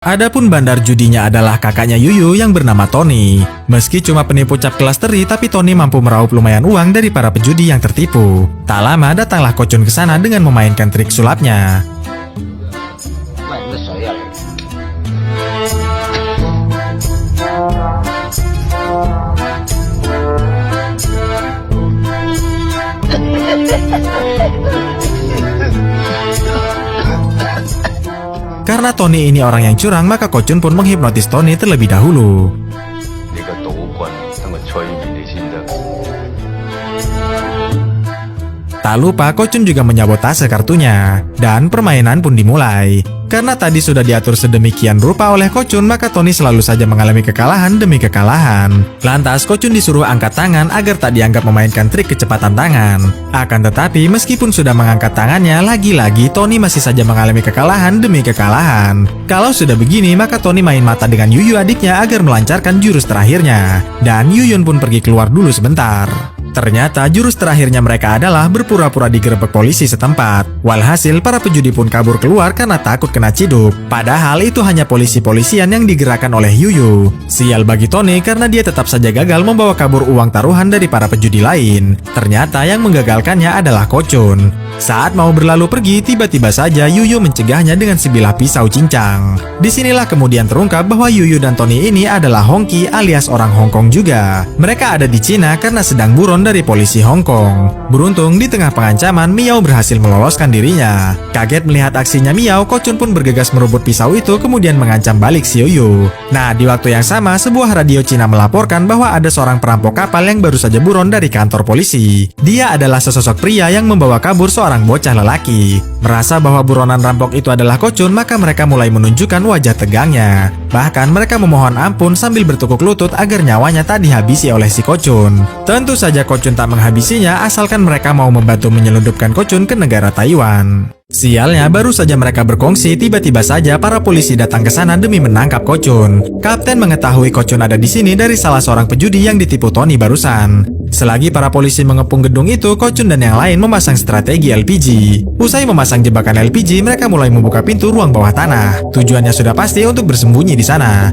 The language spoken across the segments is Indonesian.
Adapun bandar judinya adalah kakaknya Yuyu yang bernama Tony. Meski cuma penipu cap kelas teri, tapi Tony mampu meraup lumayan uang dari para pejudi yang tertipu. Tak lama datanglah Ko Chun ke sana dengan memainkan trik sulapnya. Karena Tony ini orang yang curang, maka Ko Chun pun menghipnotis Tony terlebih dahulu. Tak lupa Ko Chun juga menyabotase kartunya, dan permainan pun dimulai. Karena tadi sudah diatur sedemikian rupa oleh Ko Chun, maka Tony selalu saja mengalami kekalahan demi kekalahan. Lantas Ko Chun disuruh angkat tangan agar tak dianggap memainkan trik kecepatan tangan. Akan tetapi meskipun sudah mengangkat tangannya, lagi-lagi Tony masih saja mengalami kekalahan demi kekalahan. Kalau sudah begini, maka Tony main mata dengan Yuyu adiknya agar melancarkan jurus terakhirnya. Dan Yuyun pun pergi keluar dulu sebentar. Ternyata jurus terakhirnya mereka adalah berpura-pura digerebek polisi setempat. Walhasil para pejudi pun kabur keluar karena takut kena ciduk. Padahal itu hanya polisi-polisian yang digerakkan oleh Yuyu. Sial bagi Tony karena dia tetap saja gagal membawa kabur uang taruhan dari para pejudi lain. Ternyata yang menggagalkannya adalah Ko Chun. Saat mau berlalu pergi, tiba-tiba saja Yuyu mencegahnya dengan sebilah pisau cincang. Disinilah kemudian terungkap bahwa Yuyu dan Tony ini adalah Hongki alias orang Hong Kong juga. Mereka ada di Cina karena sedang buron dari polisi Hong Kong. Beruntung di tengah pengancaman, Miao berhasil meloloskan dirinya. Kaget melihat aksinya Miao, Ko Chun pun bergegas merebut pisau itu kemudian mengancam balik si Yuyu. Nah, di waktu yang sama, sebuah radio Cina melaporkan bahwa ada seorang perampok kapal yang baru saja buron dari kantor polisi. Dia adalah sesosok pria yang membawa kabur seorang bocah lelaki. Merasa bahwa buronan rampok itu adalah Ko Chun, maka mereka mulai menunjukkan wajah tegangnya. Bahkan mereka memohon ampun sambil bertekuk lutut agar nyawanya tak dihabisi oleh si Ko Chun. Tentu saja Ko Chun tak menghabisinya asalkan mereka mau membantu menyelundupkan Ko Chun ke negara Taiwan. Sialnya, baru saja mereka berkongsi, tiba-tiba saja para polisi datang ke sana demi menangkap Ko Chun. Kapten mengetahui Ko Chun ada di sini dari salah seorang pejudi yang ditipu Tony barusan. Selagi para polisi mengepung gedung itu, Ko Chun dan yang lain memasang strategi LPG. Usai memasang jebakan LPG, mereka mulai membuka pintu ruang bawah tanah. Tujuannya sudah pasti untuk bersembunyi di sana.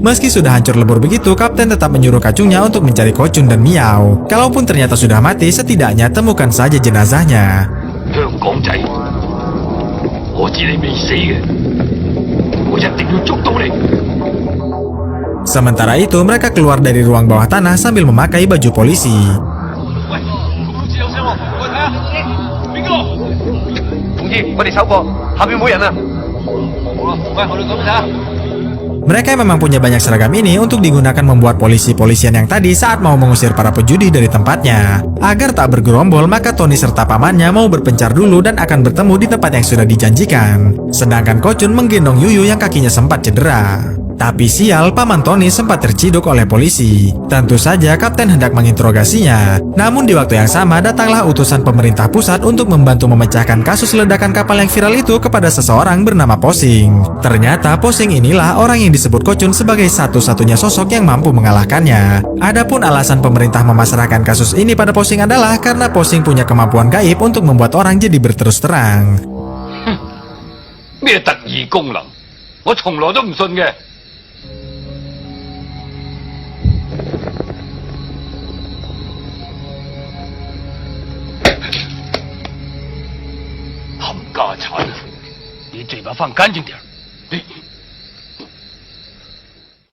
Meski sudah hancur lebur begitu, Kapten tetap menyuruh kacungnya untuk mencari Ko Chun dan Miao. Kalaupun ternyata sudah mati, setidaknya temukan saja jenazahnya. Sementara itu, mereka keluar dari ruang bawah tanah sambil memakai baju polisi. Mereka memang punya banyak seragam ini untuk digunakan membuat polisi-polisian yang tadi saat mau mengusir para pejudi dari tempatnya. Agar tak bergerombol, maka Tony serta pamannya mau berpencar dulu dan akan bertemu di tempat yang sudah dijanjikan. Sedangkan Ko Chun menggendong Yuyu yang kakinya sempat cedera. Tapi sial, paman Tony sempat terciduk oleh polisi. Tentu saja Kapten hendak menginterogasinya. Namun di waktu yang sama datanglah utusan pemerintah pusat untuk membantu memecahkan kasus ledakan kapal yang viral itu kepada seseorang bernama Posing. Ternyata Posing inilah orang yang disebut Ko Chun sebagai satu-satunya sosok yang mampu mengalahkannya. Adapun alasan pemerintah memasrahkan kasus ini pada Posing adalah karena Posing punya kemampuan gaib untuk membuat orang jadi berterus terang.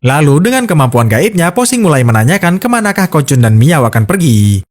Lalu dengan kemampuan gaibnya, Posing mulai menanyakan kemanakah Ko Chun dan Miao akan pergi.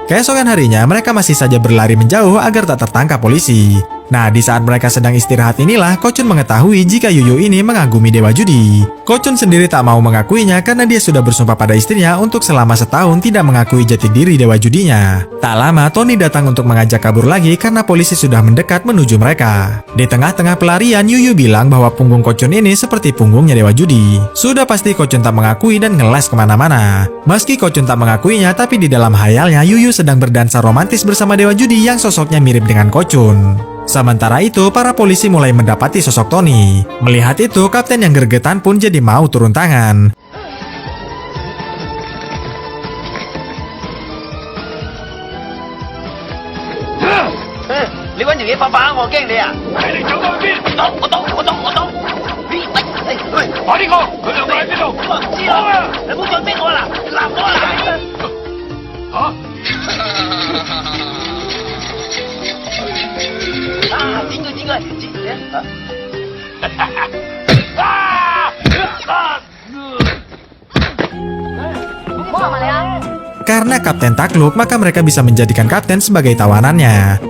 Keesokan harinya, mereka masih saja berlari menjauh agar tak tertangkap polisi. Nah, di saat mereka sedang istirahat inilah, Ko Chun mengetahui jika Yuyu ini mengagumi dewa judi. Ko Chun sendiri tak mau mengakuinya karena dia sudah bersumpah pada istrinya untuk selama setahun tidak mengakui jati diri dewa judinya. Tak lama, Tony datang untuk mengajak kabur lagi karena polisi sudah mendekat menuju mereka. Di tengah-tengah pelarian, Yuyu bilang bahwa punggung Ko Chun ini seperti punggungnya dewa judi. Sudah pasti Ko Chun tak mengakui dan ngeles kemana-mana. Meski Ko Chun tak mengakuinya, tapi di dalam hayalnya Yuyu sedang berdansa romantis bersama dewa judi yang sosoknya mirip dengan Ko Chun. Sementara itu, para polisi mulai mendapati sosok Tony. Melihat itu, kapten yang gergetan pun jadi mau turun tangan. Karena kapten takluk, maka mereka bisa menjadikan kapten sebagai tawanannya.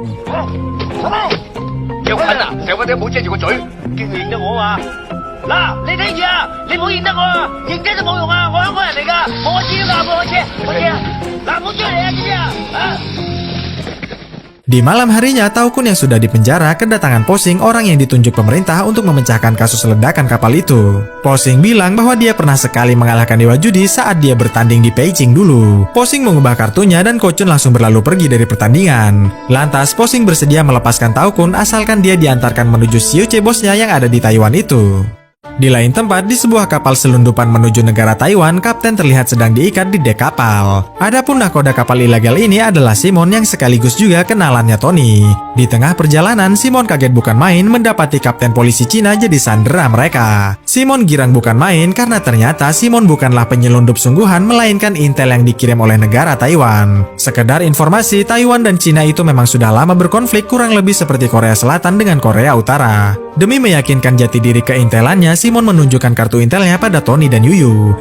Di malam harinya, Tao Kun yang sudah dipenjara kedatangan Posing, orang yang ditunjuk pemerintah untuk memecahkan kasus ledakan kapal itu. Posing bilang bahwa dia pernah sekali mengalahkan Dewa Judi saat dia bertanding di Beijing dulu. Posing mengubah kartunya dan Ko Chun langsung berlalu pergi dari pertandingan. Lantas Posing bersedia melepaskan Tao Kun asalkan dia diantarkan menuju Xiuche bosnya yang ada di Taiwan itu. Di lain tempat, di sebuah kapal selundupan menuju negara Taiwan, kapten terlihat sedang diikat di dek kapal. Adapun nakoda kapal ilegal ini adalah Simon yang sekaligus juga kenalannya Tony. Di tengah perjalanan, Simon kaget bukan main mendapati kapten polisi Cina jadi sandera mereka. Simon girang bukan main karena ternyata Simon bukanlah penyelundup sungguhan melainkan intel yang dikirim oleh negara Taiwan. Sekedar informasi, Taiwan dan Cina itu memang sudah lama berkonflik, kurang lebih seperti Korea Selatan dengan Korea Utara. Demi meyakinkan jati diri keintelannya, Simon menunjukkan kartu intelnya pada Tony dan Yuyu.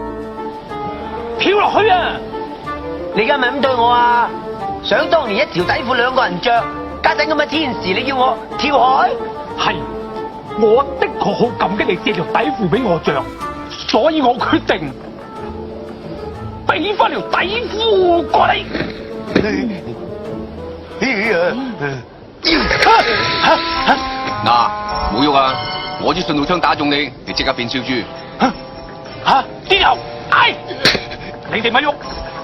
冇喐啊！我支信號槍打中你，你即刻變燒豬。邊有？你哋咪喐！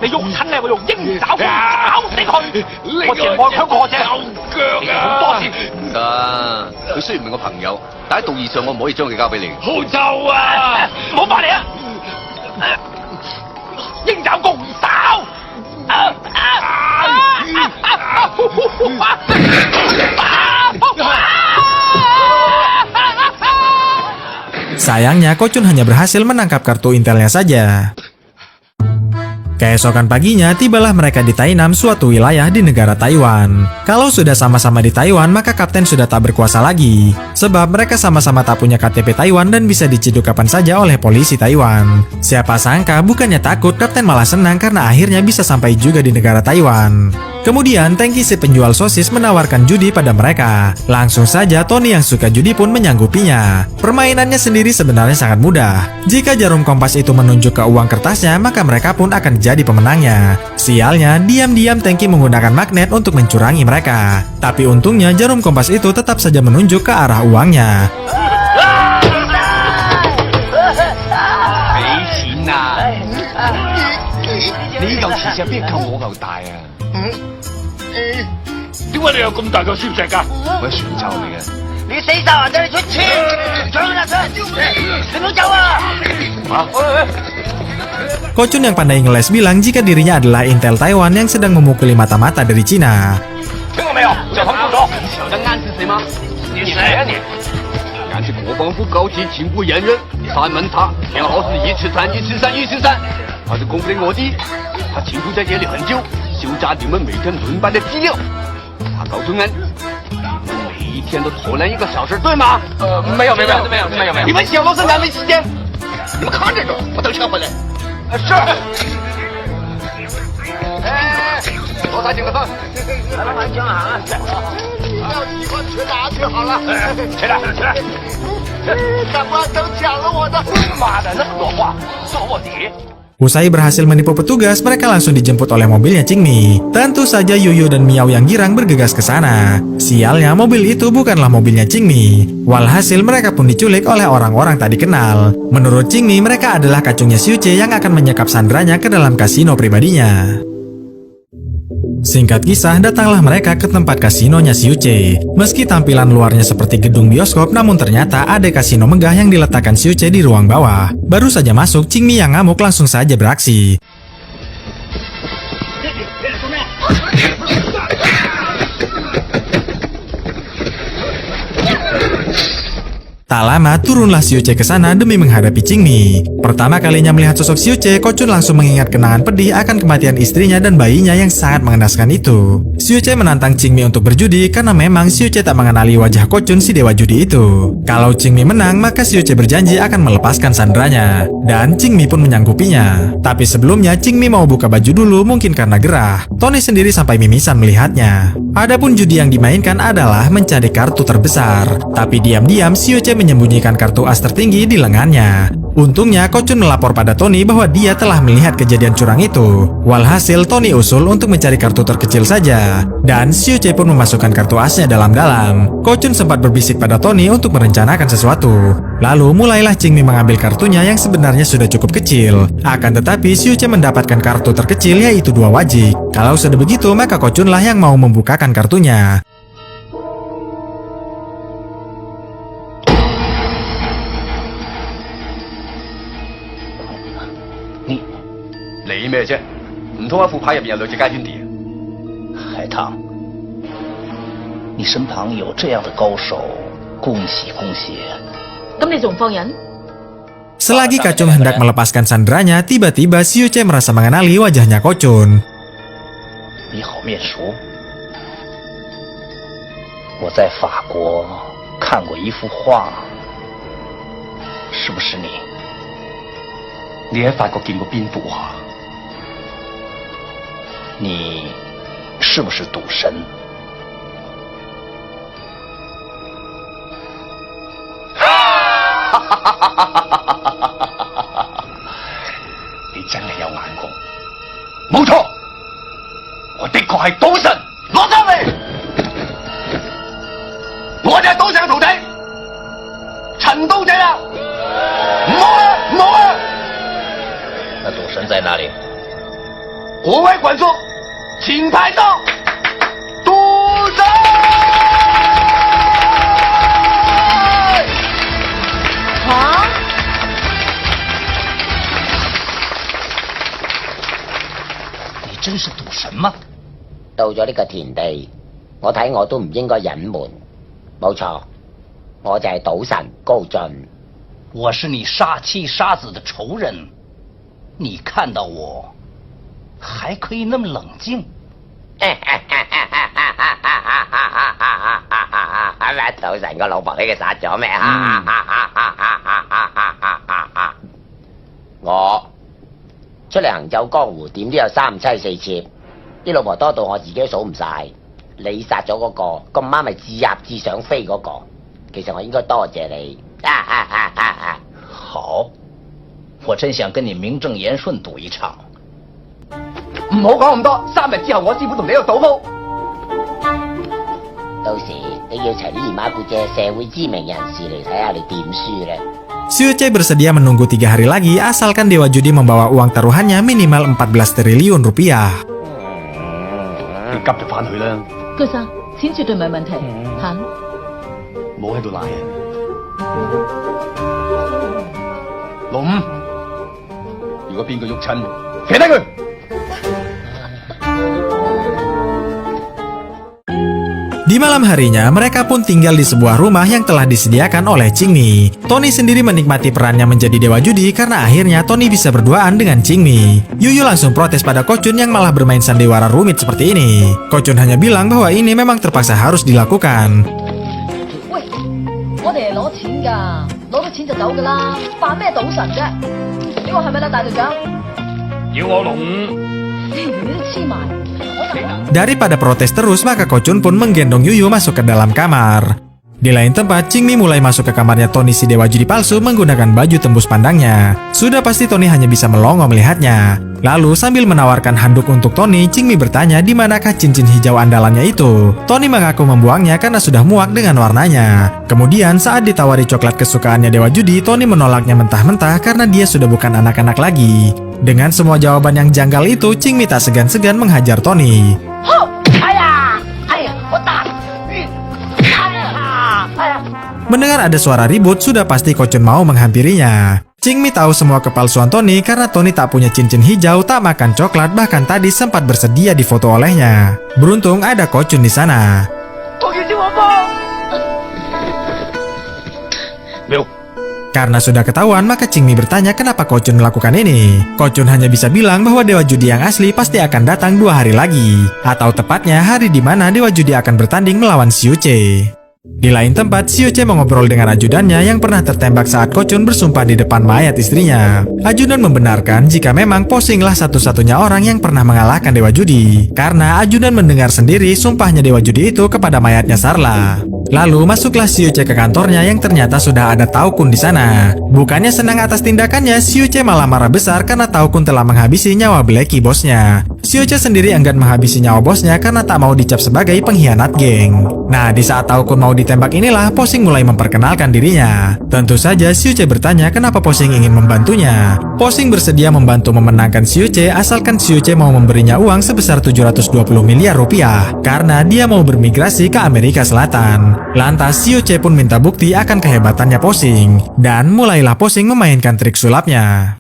你喐親咧，我用鷹爪咬死佢！我淨係愛香過啫。你哋好多事。唔得，佢雖然唔係我朋友，但喺道義上我唔可以將佢交俾你。好臭啊！唔好埋嚟啊！鷹爪共手！Sayangnya, Ko Chun hanya berhasil menangkap kartu intelnya saja. Keesokan paginya, tibalah mereka di Tainam, suatu wilayah di negara Taiwan. Kalau sudah sama-sama di Taiwan, maka kapten sudah tak berkuasa lagi. Sebab mereka sama-sama tak punya KTP Taiwan dan bisa diciduk kapan saja oleh polisi Taiwan. Siapa sangka bukannya takut, kapten malah senang karena akhirnya bisa sampai juga di negara Taiwan. Kemudian, Tengki si penjual sosis menawarkan judi pada mereka. Langsung saja Tony yang suka judi pun menyanggupinya. Permainannya sendiri sebenarnya sangat mudah. Jika jarum kompas itu menunjuk ke uang kertasnya, maka mereka pun akan jadi pemenangnya. Sialnya, diam-diam Tengki menggunakan magnet untuk mencurangi mereka. Tapi untungnya jarum kompas itu tetap saja menunjuk ke arah uangnya. Ko Chun yang pandai ngeles bilang jika dirinya adalah intel Taiwan yang sedang memukuli mata-mata dari Cina. Usai berhasil menipu petugas, mereka langsung dijemput oleh mobilnya Qingmi. Tentu saja Yuyu dan Miao yang girang bergegas ke sana. Sialnya, mobil itu bukanlah mobilnya Qingmi. Walhasil mereka pun diculik oleh orang-orang tak dikenal. Menurut Qingmi, mereka adalah kacungnya Xiuche yang akan menyekap sandranya ke dalam kasino pribadinya. Singkat kisah, datanglah mereka ke tempat kasinonya Xiuche. Meski tampilan luarnya seperti gedung bioskop, namun ternyata ada kasino megah yang diletakkan Xiuche di ruang bawah. Baru saja masuk, Qingmi yang ngamuk langsung saja beraksi. Tak lama, turunlah Xiuche ke sana demi menghadapi Qingmi. Pertama kalinya melihat sosok Xiuche, Kochun langsung mengingat kenangan pedih akan kematian istrinya dan bayinya yang sangat mengenaskan itu. Xiuche menantang Qingmi untuk berjudi karena memang Xiuche tak mengenali wajah Kochun si dewa judi itu. Kalau Qingmi menang, maka Xiuche berjanji akan melepaskan sandranya. Dan Qingmi pun menyanggupinya. Tapi sebelumnya, Qingmi mau buka baju dulu mungkin karena gerah. Tony sendiri sampai mimisan melihatnya. Adapun judi yang dimainkan adalah mencari kartu terbesar. Tapi diam-diam Xiuche menyembunyikan kartu as tertinggi di lengannya. Untungnya Kochun melapor pada Tony bahwa dia telah melihat kejadian curang itu. Walhasil Tony usul untuk mencari kartu terkecil saja. Dan Xiuche pun memasukkan kartu asnya dalam-dalam. Kochun sempat berbisik pada Tony untuk merencanakan sesuatu. Lalu mulailah Qingmi mengambil kartunya yang sebenarnya sudah cukup kecil. Akan tetapi Xiuche mendapatkan kartu terkecil yaitu 2 wajik. Kalau sudah begitu maka Kochunlah yang mau membukakan kartunya.你咩啫？唔通一副牌入邊有2隻街天碟？海棠，你身旁有这样的高手，恭喜恭喜！咁你仲放人？ Selagi Kachun hendak melepaskan sandranya, tiba-tiba Xiuche merasa mengenali wajahnya Kochun. 你好面熟，我在法国看过一幅画，是不是你？你喺法國見過邊幅畫？你是不是賭神？你真係有眼光，冇錯，我的確係賭神，攞走你！我就係賭神嘅徒弟，陳刀仔啦！唔好啊，唔好啊！那賭神在哪里？國威管束，請拍照，賭神！吓？你真是賭神嗎？到咗呢個田地，我睇我都唔應該隱瞞。冇錯，我就係賭神高進。我是你殺妻殺子的仇人，你看到我还可以那麼冷靜？咩賭神個老婆俾佢殺咗咩？我出嚟行走江湖，點都有3妻4妾，啲老婆多到我自己都數唔晒。你殺咗嗰個，咁啱咪自入自想飛嗰個，其實我應該多謝你。好，我真想跟你名正言順賭一場。唔好講咁多，3日之後我師傅同你喺度賭鋪。到時你要齊啲姨媽姑姐、社會知名人士嚟睇下你點輸啦。Xiuche bersedia menunggu 3 hari lagi asalkan dewa judi membawa uang taruhannya minimal 14 triliun rupiah. 你急就翻去啦，高生，錢絕對唔係問題，行。唔好喺度賴人。老五，如果邊個喐親，騎低佢。Di malam harinya, mereka pun tinggal di sebuah rumah yang telah disediakan oleh Qingmi. Tony sendiri menikmati perannya menjadi dewa judi karena akhirnya Tony bisa berduaan dengan Qingmi. Yuyu langsung protes pada Kochun yang malah bermain sandiwara rumit seperti ini. Kochun hanya bilang bahwa ini memang terpaksa harus dilakukan. 喂，我哋係攞錢㗎，攞到錢就走㗎啦，扮咩賭神啫？你話係咪啦，大隊長？要我龍五，你都黐埋，我就。 Daripada protes terus, maka Kochun pun menggendong Yuyu masuk ke dalam kamar. Di lain tempat, Qingmi mulai masuk ke kamarnya Tony si dewa judi palsu menggunakan baju tembus pandangnya. Sudah pasti Tony hanya bisa melongo melihatnya. Lalu sambil menawarkan handuk untuk Tony, Qingmi bertanya di manakah cincin hijau andalannya itu. Tony mengaku membuangnya karena sudah muak dengan warnanya. Kemudian saat ditawari coklat kesukaannya dewa judi, Tony menolaknya mentah-mentah karena dia sudah bukan anak-anak lagi. Dengan semua jawaban yang janggal itu, Qingmi tak segan-segan menghajar Tony. Mendengar ada suara ribut, sudah pasti Kochun mau menghampirinya. Qingmi tahu semua kepalsuan Tony karena Tony tak punya cincin hijau, tak makan coklat, bahkan tadi sempat bersedia difoto olehnya. Beruntung ada Kochun di sana. Karena sudah ketahuan, maka Qingmi bertanya kenapa Kochun melakukan ini. Kochun hanya bisa bilang bahwa dewa judi yang asli pasti akan datang 2 hari lagi. Atau tepatnya hari di mana dewa judi akan bertanding melawan Xiuche. Di lain tempat, Xiuche mengobrol dengan ajudannya yang pernah tertembak saat Kochun bersumpah di depan mayat istrinya. Ajudan membenarkan jika memang Posinglah satu-satunya orang yang pernah mengalahkan dewa judi. Karena ajudan mendengar sendiri sumpahnya dewa judi itu kepada mayatnya Sarla. Lalu masuklah Xiuche ke kantornya yang ternyata sudah ada Tao Kun di sana. Bukannya senang atas tindakannya, Xiuche malah marah besar karena Tao Kun telah menghabisi nyawa Blacky bosnya. Xiuche sendiri enggan menghabisi nyawa bosnya karena tak mau dicap sebagai pengkhianat geng. Nah, di saat Tao Kun mau ditembak inilah Posing mulai memperkenalkan dirinya. Tentu saja Xiuche bertanya kenapa Posing ingin membantunya. Posing bersedia membantu memenangkan Xiuche asalkan Xiuche mau memberinya uang sebesar 720 miliar rupiah karena dia mau bermigrasi ke Amerika Selatan. Lantas Xiuche pun minta bukti akan kehebatannya Posing, dan mulailah Posing memainkan trik sulapnya.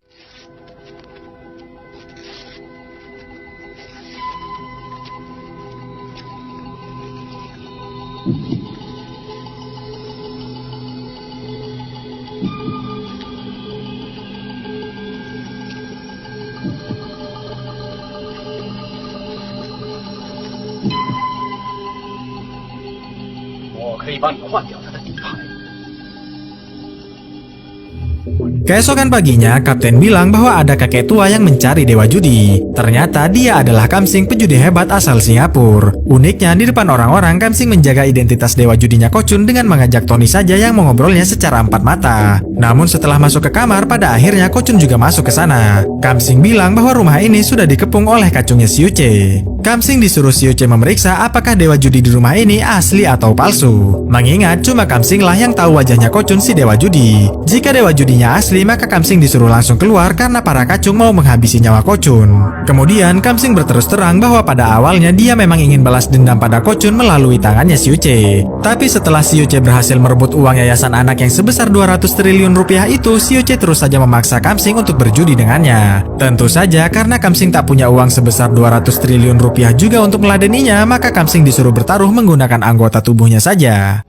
Keesokan paginya, Kapten bilang bahwa ada kakek tua yang mencari dewa judi. Ternyata dia adalah Kamsing, pejudi hebat asal Singapura. Uniknya, di depan orang-orang, Kamsing menjaga identitas dewa judinya Kochun dengan mengajak Tony saja yang mengobrolnya secara empat mata. Namun setelah masuk ke kamar, pada akhirnya Kochun juga masuk ke sana. Kamsing bilang bahwa rumah ini sudah dikepung oleh kacungnya Xiuche. Kamsing disuruh Xiuche memeriksa apakah dewa judi di rumah ini asli atau palsu. Mengingat cuma Kamsing lah yang tahu wajahnya Kochun si dewa judi. Jika dewa judinya asli, maka Kamsing disuruh langsung keluar karena para kacung mau menghabisi nyawa Kochun. Kemudian Kamsing berterus terang bahwa pada awalnya dia memang ingin balas dendam pada Kochun melalui tangannya Xiuche. Tapi setelah Xiuche berhasil merebut uang yayasan anak yang sebesar 200 triliun rupiah itu, Xiuche terus saja memaksa Kamsing untuk berjudi dengannya. Tentu saja karena Kamsing tak punya uang sebesar 200 triliun rupiah juga untuk meladeninya, maka Kamsing disuruh bertaruh menggunakan anggota tubuhnya saja.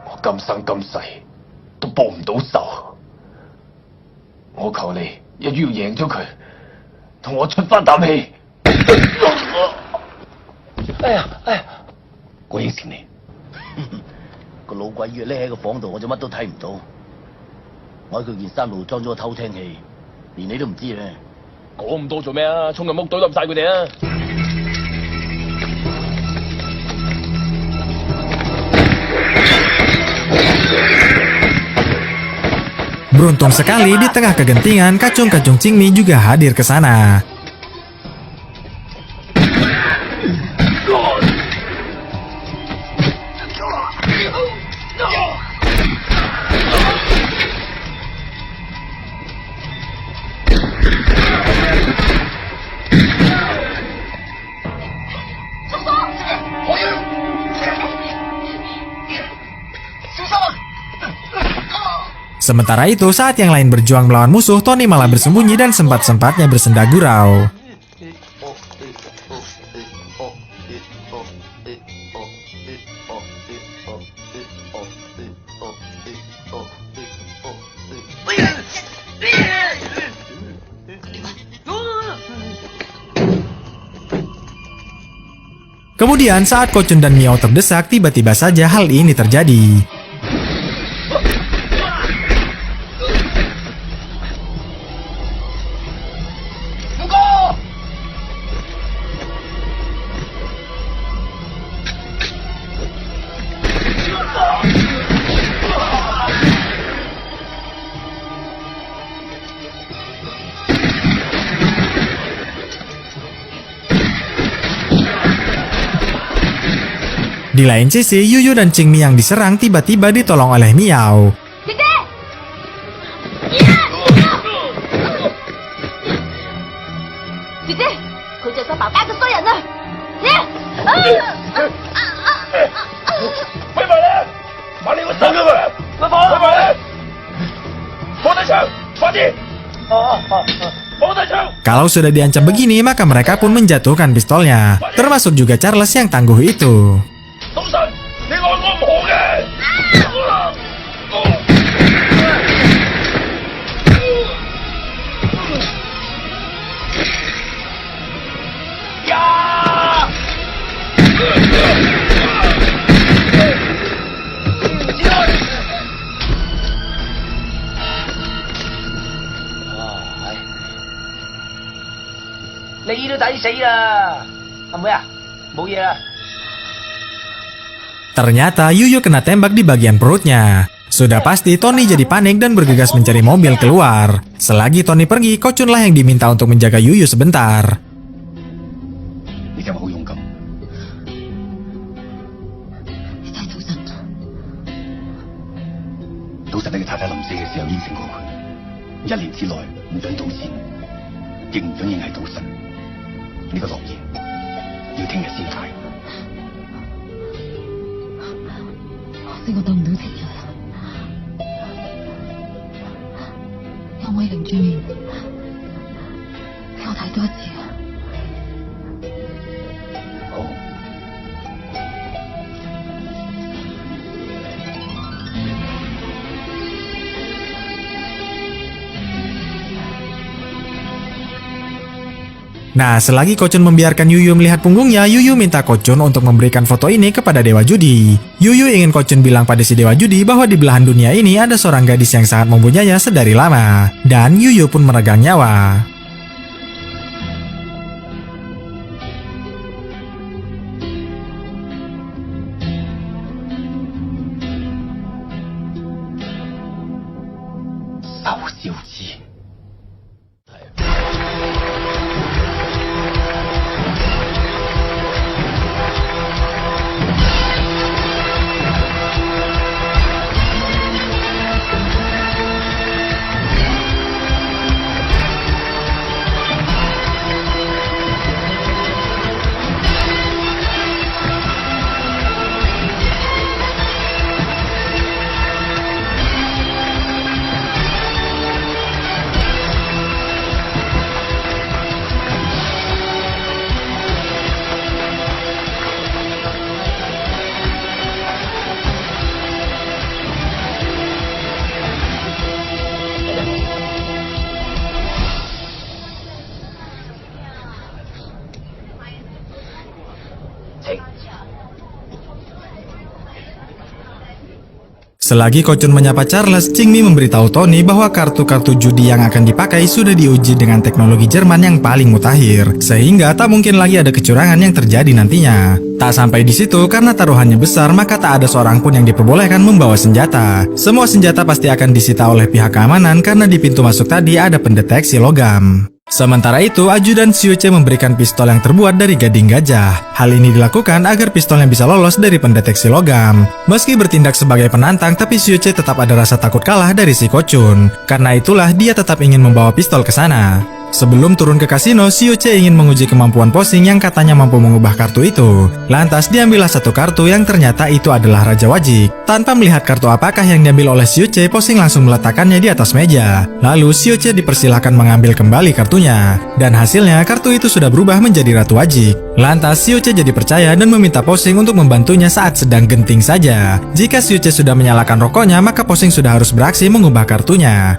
我今生今世都報唔到仇，我求你一於要贏咗佢，同我出翻啖氣。哎呀，我應承你。個老鬼月匿喺個房度，我就乜都睇唔到。我喺佢件衫度裝咗個偷聽器，連你都唔知咧。講咁多做咩啊？衝入屋懟冧晒佢哋啊！ Beruntung sekali di tengah kegentingan, kacung-kacung Qingmi juga hadir ke sana. Sementara itu, saat yang lain berjuang melawan musuh, Tony malah bersembunyi dan sempat-sempatnya bersenda gurau. Kemudian saat Kochun dan Miao terdesak, tiba-tiba saja hal ini terjadi. Di lain sisi, Yuyu dan Qingmi yang diserang tiba-tiba ditolong oleh Miao. 姐姐，姐姐，佢隻手爸爸個衰人啊！姐，喂埋你，埋你個手㗎嘛！喂埋你，放低槍，快啲！放低槍！ Kalau sudah diancam begini, maka mereka pun menjatuhkan pistolnya, termasuk juga Charles yang tangguh itu. 賭神，你愛我唔好嘅。呀！ 你都抵死啦，阿妹啊，冇嘢啦。 Ternyata Yuyu kena tembak di bagian perutnya. Sudah pasti Tony jadi panik dan bergegas mencari mobil keluar. Selagi Tony pergi, Kochunlah yang diminta untuk menjaga Yuyu sebentar. 你今日好勇敢。你睇賭神，賭神喺佢太太臨死嘅時候應承過佢，1年之內唔准賭錢，亦唔准認係賭神。呢個諾言要聽日先解。 可惜我到唔到情人，有冇擰住面俾我睇多一次啊？好。 Nah, selagi Kochun membiarkan Yuyu melihat punggungnya, Yuyu minta Kochun untuk memberikan foto ini kepada Dewa Judi. Yuyu ingin Kochun bilang pada si Dewa Judi bahwa di belahan dunia ini ada seorang gadis yang sangat mempunyainya sedari lama. Dan Yuyu pun meregang nyawa. Selagi Kochun menyapa Charles, Qingmi memberitahu Tony bahwa kartu-kartu judi yang akan dipakai sudah diuji dengan teknologi Jerman yang paling mutakhir, sehingga tak mungkin lagi ada kecurangan yang terjadi nantinya. Tak sampai di situ, karena taruhannya besar, maka tak ada seorang pun yang diperbolehkan membawa senjata. Semua senjata pasti akan disita oleh pihak keamanan karena di pintu masuk tadi ada pendeteksi logam. Sementara itu, ajudan Xiuche memberikan pistol yang terbuat dari gading gajah. Hal ini dilakukan agar pistolnya bisa lolos dari pendeteksi logam. Meski bertindak sebagai penantang, tapi Xiuche tetap ada rasa takut kalah dari si Kochun. Karena itulah dia tetap ingin membawa pistol ke sana. Sebelum turun ke kasino, Xiuche ingin menguji kemampuan Posing yang katanya mampu mengubah kartu itu. Lantas diambillah satu kartu yang ternyata itu adalah Raja Wajik. Tanpa melihat kartu apakah yang diambil oleh Xiuche, Posing langsung meletakkannya di atas meja. Lalu Xiuche dipersilahkan mengambil kembali kartunya. Dan hasilnya kartu itu sudah berubah menjadi Ratu Wajik. Lantas Xiuche jadi percaya dan meminta Posing untuk membantunya saat sedang genting saja. Jika Xiuche sudah menyalakan rokoknya, maka Posing sudah harus beraksi mengubah kartunya.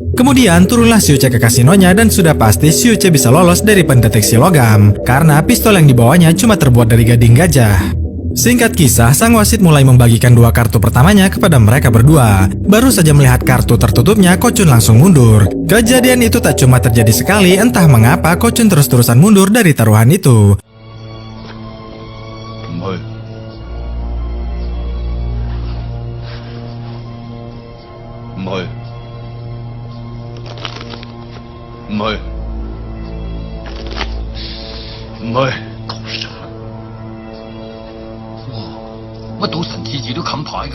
Kemudian turunlah Xiuche ke kasinonya dan sudah pasti Xiuche bisa lolos dari pendeteksi logam karena pistol yang dibawanya cuma terbuat dari gading gajah. Singkat kisah, sang wasit mulai membagikan dua kartu pertamanya kepada mereka berdua. Baru saja melihat kartu tertutupnya, Kochun langsung mundur. Kejadian itu tak cuma terjadi sekali, entah mengapa Kochun terus-terusan mundur dari taruhan itu.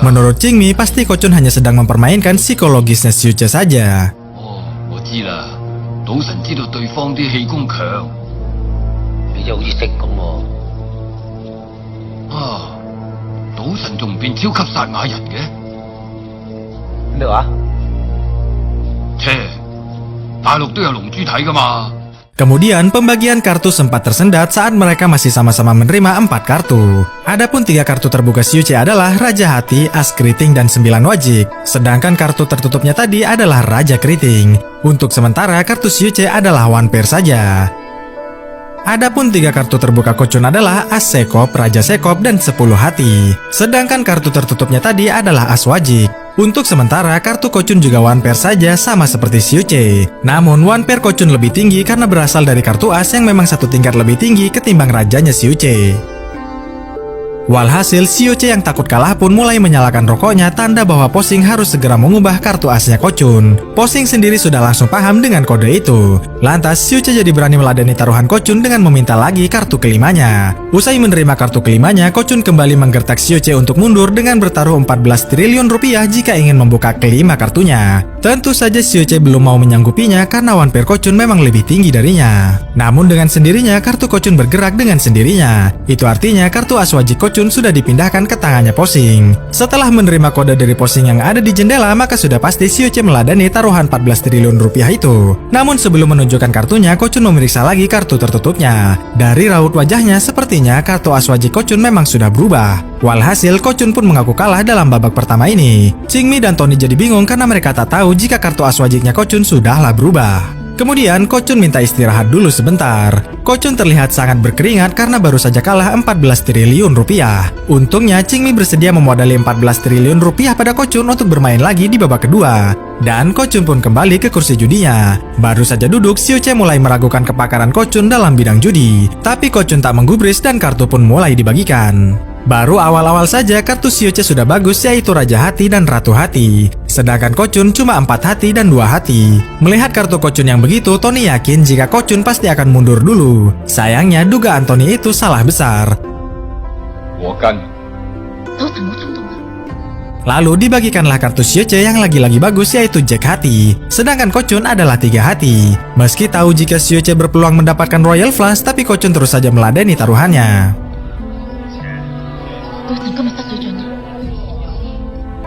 Menurut Qingmi, pasti Kocun hanya sedang mempermainkan psikologisnya Xiuche saja. 我知啦，賭神知道對方啲氣功強。你就好似識咁喎。啊，賭神仲唔變超級撒亞人嘅？咩話？切，大陸都有龍珠睇噶嘛。 Kemudian pembagian kartu sempat tersendat saat mereka masih sama-sama menerima 4 kartu. Adapun 3 kartu terbuka Xiuche adalah Raja Hati, As Keriting, dan 9 Wajik. Sedangkan kartu tertutupnya tadi adalah Raja Keriting. Untuk sementara kartu Xiuche adalah One Pair saja. Adapun 3 kartu terbuka Kocun adalah As Sekop, Raja Sekop, dan 10 Hati. Sedangkan kartu tertutupnya tadi adalah As Wajik. Untuk sementara, kartu Kocun juga One Pair saja sama seperti Xiuche. Namun, One Pair Kocun lebih tinggi karena berasal dari kartu As yang memang satu tingkat lebih tinggi ketimbang rajanya Xiuche. Walhasil, Xiuche yang takut kalah pun mulai menyalakan rokoknya, tanda bahwa Posing harus segera mengubah kartu asnya Kocun. Posing sendiri sudah langsung paham dengan kode itu. Lantas, Xiuche jadi berani meladeni taruhan Kocun dengan meminta lagi kartu kelimanya. Usai menerima kartu kelimanya, Kocun kembali menggertak Xiuche untuk mundur dengan bertaruh 14 triliun rupiah jika ingin membuka kelima kartunya. Tentu saja Xiuche belum mau menyanggupinya karena One Pair Kocun memang lebih tinggi darinya. Namun dengan sendirinya, kartu Kocun bergerak dengan sendirinya. Itu artinya kartu As Wajik Kocun sudah dipindahkan ke tangannya Posing. Setelah menerima kode dari Posing yang ada di jendela, maka sudah pasti Xiuche meladani taruhan 14 triliun rupiah itu. Namun sebelum menunjukkan kartunya, Kocun memeriksa lagi kartu tertutupnya. Dari raut wajahnya, sepertinya kartu As Wajik Kocun memang sudah berubah. Walhasil, Kocun pun mengaku kalah dalam babak pertama ini. Qingmi dan Tony jadi bingung karena mereka tak tahu jika kartu As Wajiknya Kocun sudahlah berubah. Kemudian Kocun minta istirahat dulu sebentar. Kocun terlihat sangat berkeringat karena baru saja kalah 14 triliun rupiah. Untungnya Qingmi bersedia memodali 14 triliun rupiah pada Kocun untuk bermain lagi di babak kedua. Dan Kocun pun kembali ke kursi judinya. Baru saja duduk, Xiuche mulai meragukan kepakaran Kocun dalam bidang judi. Tapi Kocun tak menggubris dan kartu pun mulai dibagikan. Baru awal-awal saja kartu Xiuche sudah bagus, yaitu Raja Hati dan Ratu Hati. Sedangkan Kocun cuma 4 hati dan 2 hati. Melihat kartu Kocun yang begitu, Tony yakin jika Kocun pasti akan mundur dulu. Sayangnya dugaan Tony itu salah besar. Lalu dibagikanlah kartu Xiuche yang lagi-lagi bagus, yaitu Jack Hati. Sedangkan Kocun adalah 3 hati. Meski tahu jika Xiuche berpeluang mendapatkan Royal Flush, tapi Kocun terus saja meladeni taruhannya.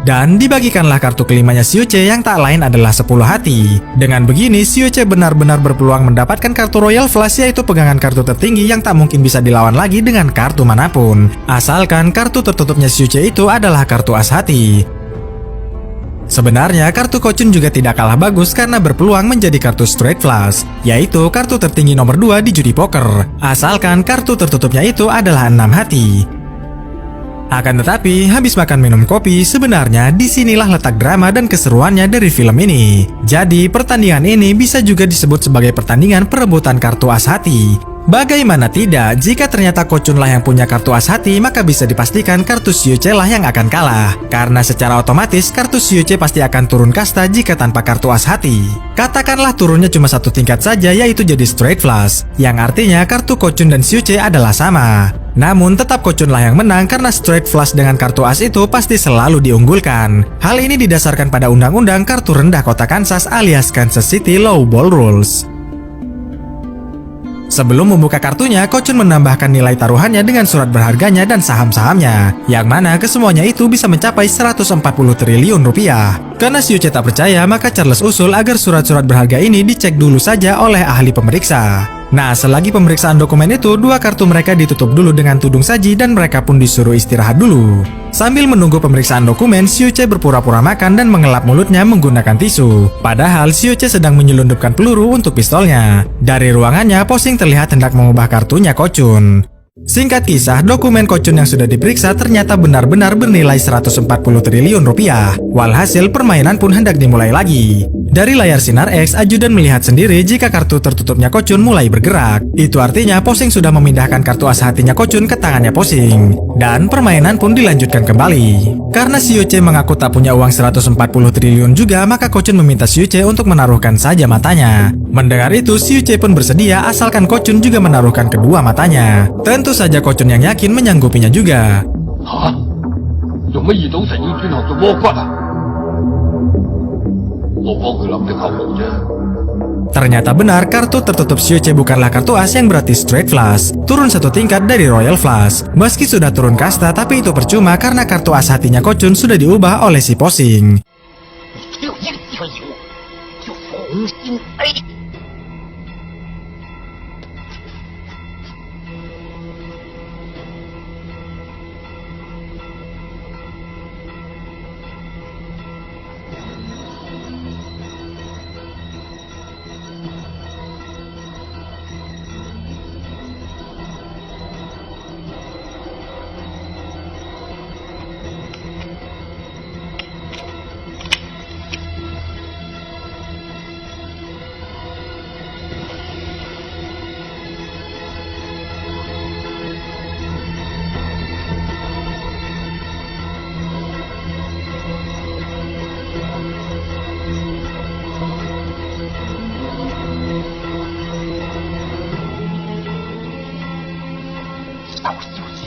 Dan dibagikanlah kartu kelimanya Xiuche yang tak lain adalah 10 hati. Dengan begini, Xiuche benar-benar berpeluang mendapatkan kartu Royal Flush, yaitu pegangan kartu tertinggi yang tak mungkin bisa dilawan lagi dengan kartu manapun. Asalkan kartu tertutupnya Xiuche itu adalah kartu As Hati. Sebenarnya kartu Kocun juga tidak kalah bagus karena berpeluang menjadi kartu Straight Flush, yaitu kartu tertinggi nomor 2 di judi poker. Asalkan kartu tertutupnya itu adalah 6 hati. Akan tetapi, habis makan minum kopi, sebenarnya disinilah letak drama dan keseruannya dari film ini. Jadi, pertandingan ini bisa juga disebut sebagai pertandingan perebutan kartu As Hati. Bagaimana tidak, jika ternyata Kocun lah yang punya kartu As Hati, maka bisa dipastikan kartu Xiuche lah yang akan kalah. Karena secara otomatis, kartu Xiuche pasti akan turun kasta jika tanpa kartu As Hati. Katakanlah turunnya cuma 1 tingkat saja, yaitu jadi Straight Flush, yang artinya kartu Kocun dan Xiuche adalah sama. Namun tetap Kocun lah yang menang karena Straight Flush dengan kartu As itu pasti selalu diunggulkan. Hal ini didasarkan pada undang-undang kartu rendah kota Kansas alias Kansas City Lowball Rules. Sebelum membuka kartunya, Kocun menambahkan nilai taruhannya dengan surat berharganya dan saham-sahamnya, yang mana kesemuanya itu bisa mencapai 140 triliun rupiah. Karena Xiuche tak percaya, maka Charles usul agar surat-surat berharga ini dicek dulu saja oleh ahli pemeriksa. Nah, selagi pemeriksaan dokumen itu, 2 kartu mereka ditutup dulu dengan tudung saji dan mereka pun disuruh istirahat dulu. Sambil menunggu pemeriksaan dokumen, Xiuche berpura-pura makan dan mengelap mulutnya menggunakan tisu. Padahal Xiuche sedang menyelundupkan peluru untuk pistolnya. Dari ruangannya, Posing terlihat hendak mengubah kartunya Kocun. Singkat kisah, dokumen Kocun yang sudah diperiksa ternyata benar-benar bernilai 140 triliun rupiah. Walhasil, permainan pun hendak dimulai lagi. Dari layar sinar X, ajudan melihat sendiri jika kartu tertutupnya Kocun mulai bergerak. Itu artinya Posing sudah memindahkan kartu As Hatinya Kocun ke tangannya Posing. Dan permainan pun dilanjutkan kembali. Karena Xiuche mengaku tak punya uang 140 triliun juga, maka Kocun meminta Xiuche untuk menaruhkan saja matanya. Mendengar itu, Xiuche pun bersedia asalkan Kocun juga menaruhkan kedua matanya. Tentu saja Kocun yang yakin menyanggupinya juga. Hah? 做乜二賭神要轉行做魔骨啊？我幫佢諗的後路啫。 Ternyata benar, kartu tertutup Xiuce bukanlah kartu as yang berarti straight flush. Turun satu tingkat dari royal flush. Meski sudah turun kasta, tapi itu percuma karena kartu as hatinya Kocun sudah diubah oleh si Posing. 你只有一个机会赢，就重新 A。 鬥小子，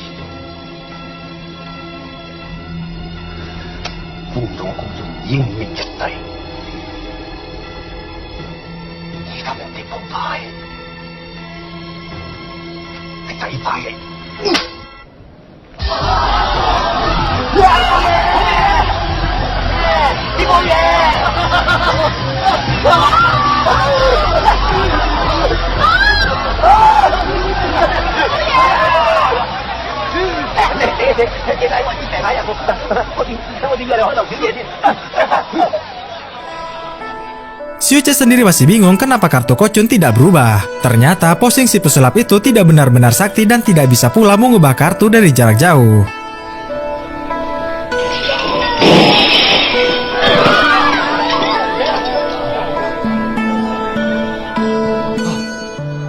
官到公眾英明一世，而家人哋鋪牌係底牌嚟。呢個你睇我啲病下有冇？我點約你開頭小嘢先Xiuce sendiri masih bingung kenapa kartu Kocun tidak berubah. Ternyata Posing si pesulap itu tidak benar-benar sakti dan tidak bisa pula mengubah kartu dari jarak jauh.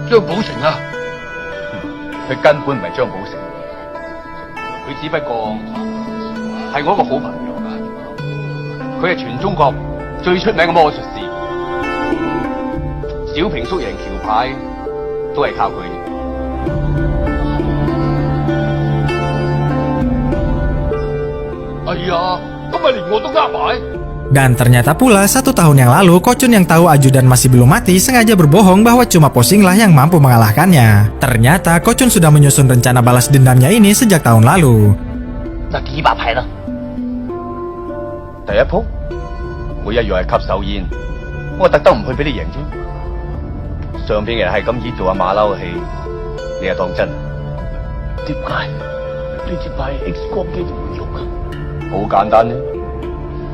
張寶成啊！佢根本唔係張寶成，佢只不過係我一個好朋友。佢係全中國最出名嘅魔術師，小平叔贏橋牌都係靠佢。哎呀，咁咪連我都呃埋。 Dan ternyata pula 1 tahun yang lalu Kocun yang tahu ajudan masih belum mati sengaja berbohong bahwa cuma Posinglah yang mampu mengalahkannya. Ternyata Kocun sudah menyusun rencana balas dendamnya ini sejak tahun lalu. 那幾把牌呢？第一鋪，我一樣係吸手煙，我特登唔去俾你贏啫。上邊嘅人係咁意做阿馬騮戲，你又當真？點解呢支牌 X 光機都唔用啊？好簡單啫。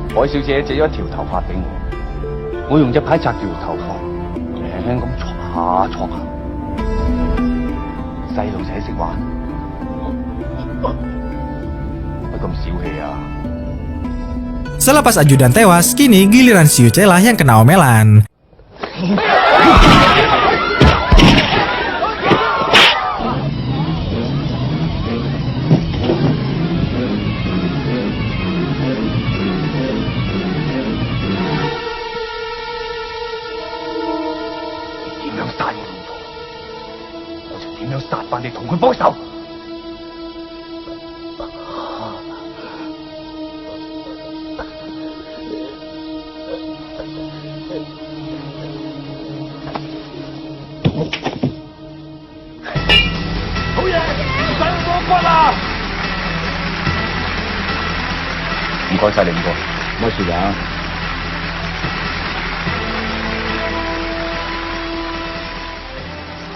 海小姐借咗一條頭髮俾我，我用隻牌紮住條頭髮，輕輕咁戳下戳下。細路仔識玩，乜咁小氣啊？ Selepas ajudan tewas, kini giliran Xiuce lah yang kena omelan.唔該晒你，唔該。冇事㗎。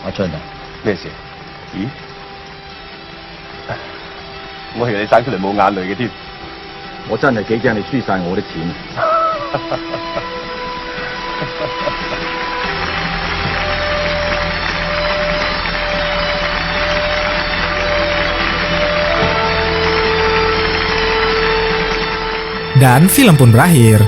阿春啊，咩事？咦？我以為你生出嚟冇眼淚嘅添。我真係幾驚你輸晒我啲錢。Dan film pun berakhir.